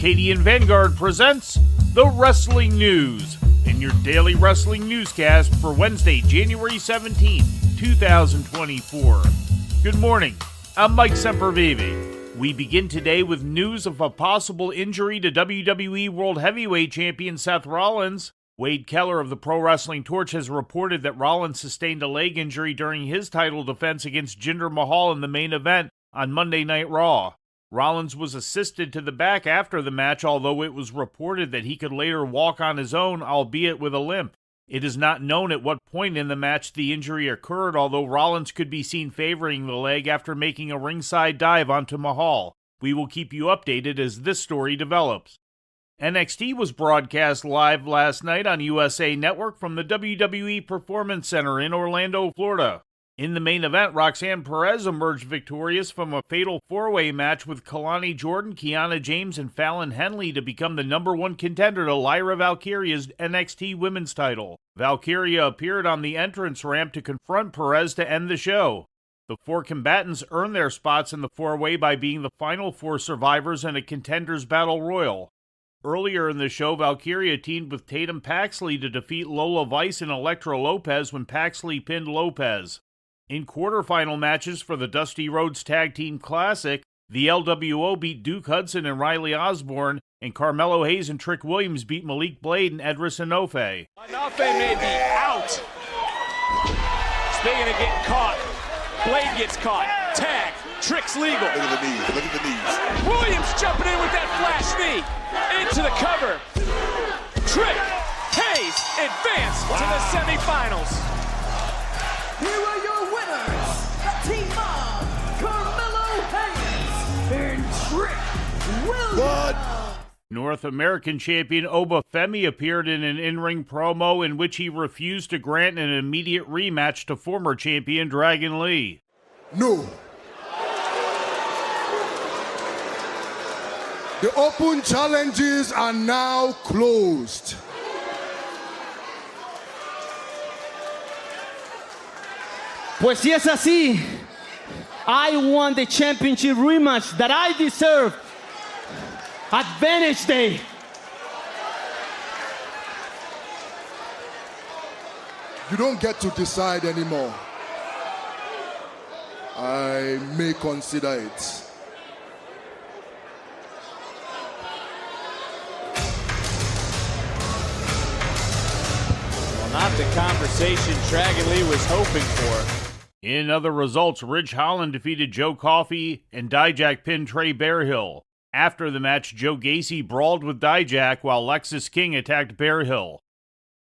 Arcadian Vanguard presents The Wrestling News in your daily wrestling newscast for Wednesday, January 17th, 2024. Good morning, I'm Mike Sempervive. We begin today with news of a possible injury to WWE World Heavyweight Champion Seth Rollins. Wade Keller of the Pro Wrestling Torch has reported that Rollins sustained a leg injury during his title defense against Jinder Mahal in the main event on Monday Night Raw. Rollins was assisted to the back after the match, although it was reported that he could later walk on his own, albeit with a limp. It is not known at what point in the match the injury occurred, although Rollins could be seen favoring the leg after making a ringside dive onto Mahal. We will keep you updated as this story develops. NXT was broadcast live last night on USA Network from the WWE Performance Center in Orlando, Florida. In the main event, Roxanne Perez emerged victorious from a fatal four-way match with Kalani Jordan, Kiana James, and Fallon Henley to become the number one contender to Lyra Valkyria's NXT Women's title. Valkyria appeared on the entrance ramp to confront Perez to end the show. The four combatants earned their spots in the four-way by being the final four survivors in a Contenders Battle Royal. Earlier in the show, Valkyria teamed with Tatum Paxley to defeat Lola Vice and Elektra Lopez when Paxley pinned Lopez. In quarterfinal matches for the Dusty Rhodes Tag Team Classic, the LWO beat Duke Hudson and Riley Osborne, and Carmelo Hayes and Trick Williams beat Malik Blade and Edris Enofe. Enofe may be out. Speaking of getting caught, Blade gets caught. Tag. Trick's legal. Look at the knees. Look at the knees. Williams jumping in with that flash knee. Into the cover. Trick. Hayes advance to the semifinals. Here are your winners, the team of Carmelo Hayes and Trick Williams. North American champion Oba Femi appeared in an in-ring promo in which he refused to grant an immediate rematch to former champion Dragon Lee. No. The open challenges are now closed. Pues si es así, I want the championship rematch that I deserve. Advantage Day. You don't get to decide anymore. I may consider it. Well, not the conversation Dragon Lee was hoping for. In other results, Ridge Holland defeated Joe Coffey and Dijak pinned Trey Bearhill. After the match, Joe Gacy brawled with Dijak while Lexis King attacked Bearhill.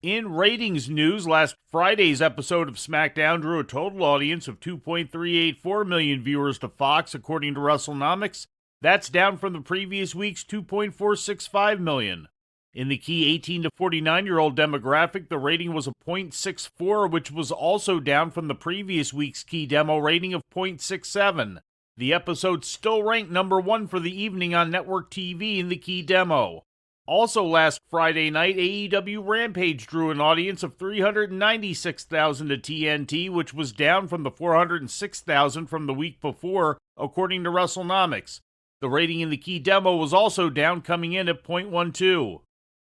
In ratings news, last Friday's episode of SmackDown drew a total audience of 2.384 million viewers to Fox, according to WrestleNomics. That's down from the previous week's 2.465 million. In the key 18 to 49-year-old demographic, the rating was a .64, which was also down from the previous week's key demo rating of .67. The episode still ranked number one for the evening on network TV in the key demo. Also last Friday night, AEW Rampage drew an audience of 396,000 to TNT, which was down from the 406,000 from the week before, according to WrestleNomics. The rating in the key demo was also down, coming in at .12.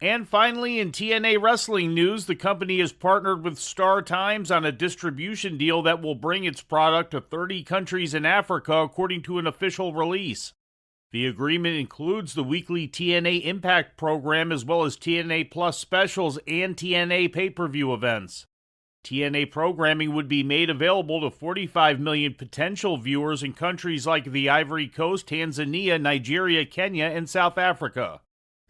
And finally, in TNA wrestling news, the company has partnered with Star Times on a distribution deal that will bring its product to 30 countries in Africa, according to an official release. The agreement includes the weekly TNA Impact program as well as TNA Plus specials and TNA pay-per-view events. TNA programming would be made available to 45 million potential viewers in countries like the Ivory Coast, Tanzania, Nigeria, Kenya, and South Africa.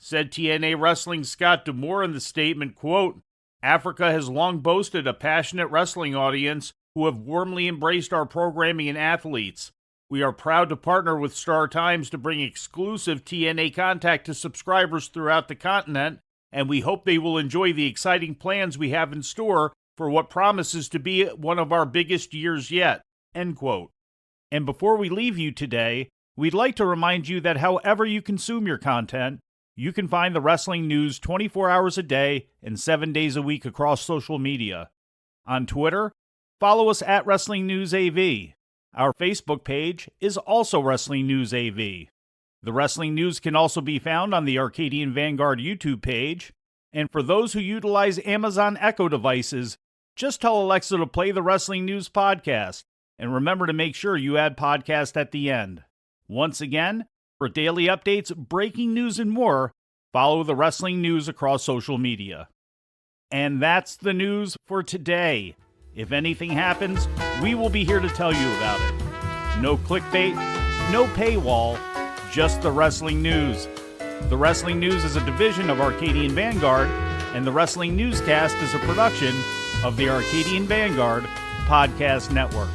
Said TNA Wrestling Scott D'Amore in the statement, quote, Africa has long boasted a passionate wrestling audience who have warmly embraced our programming and athletes. We are proud to partner with Star Times to bring exclusive TNA contact to subscribers throughout the continent, and we hope they will enjoy the exciting plans we have in store for what promises to be one of our biggest years yet, end quote. And before we leave you today, we'd like to remind you that however you consume your content, you can find the wrestling news 24 hours a day and 7 days a week across social media. On Twitter, follow us at Wrestling News AV. Our Facebook page is also Wrestling News AV. The wrestling news can also be found on the Arcadian Vanguard YouTube page. And for those who utilize Amazon Echo devices, just tell Alexa to play the Wrestling News Podcast. And remember to make sure you add podcast at the end. Once again, for daily updates, breaking news, and more, follow the wrestling news across social media. And that's the news for today. If anything happens, we will be here to tell you about it. No clickbait, no paywall, just the wrestling news. The Wrestling News is a division of Arcadian Vanguard, and the Wrestling Newscast is a production of the Arcadian Vanguard Podcast Network.